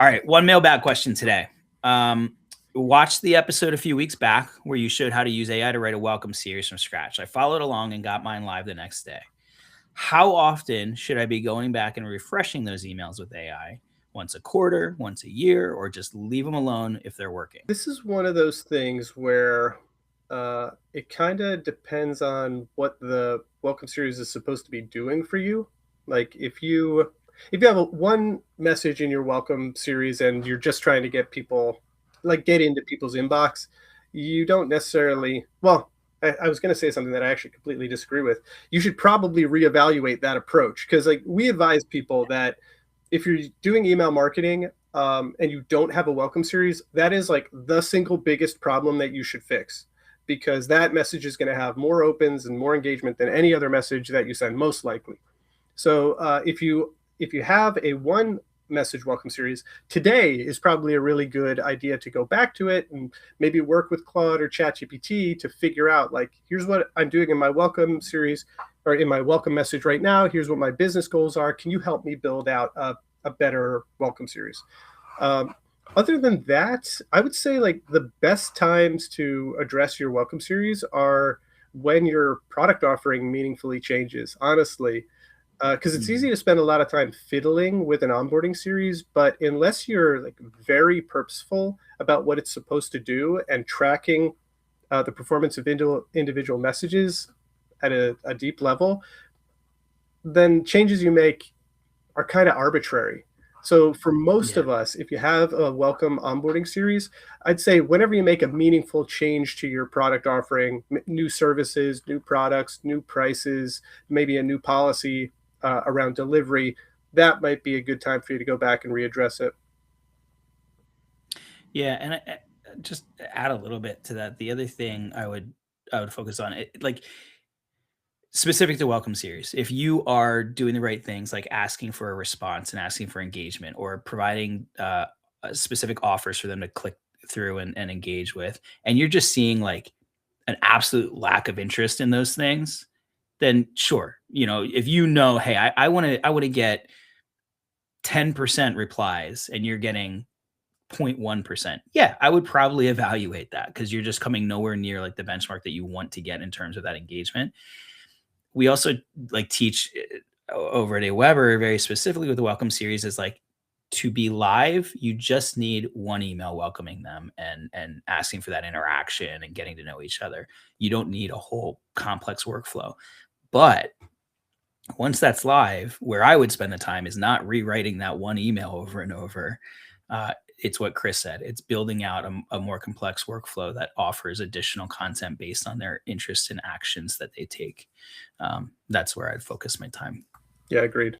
All right, one mailbag question today. Watched the episode a few weeks back where you showed how to use AI to write a welcome series from scratch. I followed along and got mine live the next day. How often should I be going back and refreshing those emails with AI? Once a quarter, once a year, or just leave them alone if they're working? This is one of those things where it kind of depends on what the welcome series is supposed to be doing for you. Like if you have one message in your welcome series and you're just trying to get people get into people's inbox, you don't necessarily I was going to say something that I actually completely disagree with. You should probably reevaluate that approach because we advise people that if you're doing email marketing and you don't have a welcome series, that is like the single biggest problem that you should fix because that message is going to have more opens and more engagement than any other message that you send, most likely. So if you have a one message welcome series, today is probably a really good idea to go back to it and maybe work with Claude or ChatGPT to figure out like, here's what I'm doing in my welcome series or in my welcome message right now. Here's what my business goals are. Can you help me build out a better welcome series? Other than that, I would say like the best times to address your welcome series are when your product offering meaningfully changes, honestly. Because it's easy Mhm. to spend a lot of time fiddling with an onboarding series, but unless you're like very purposeful about what it's supposed to do and tracking the performance of individual messages at a deep level, then changes you make are kind of arbitrary. So for most Yeah. of us, if you have a welcome onboarding series, I'd say whenever you make a meaningful change to your product offering, new services, new products, new prices, maybe a new policy around delivery, that might be a good time for you to go back and readdress it. Yeah, and just add a little bit to that. The other thing I would focus on it, like specific to welcome series. If you are doing the right things, like asking for a response and asking for engagement, or providing specific offers for them to click through and engage with, and you're just seeing like an absolute lack of interest in those things, then sure, if hey, I want to get 10% replies and you're getting 0.1%. Yeah, I would probably evaluate that because you're just coming nowhere near like the benchmark that you want to get in terms of that engagement. We also like teach over at AWeber very specifically with the welcome series is like to be live, you just need one email welcoming them and asking for that interaction and getting to know each other. You don't need a whole complex workflow. But once that's live, where I would spend the time is not rewriting that one email over and over. It's what Chris said. It's building out a more complex workflow that offers additional content based on their interests and actions that they take. That's where I'd focus my time. Yeah, agreed.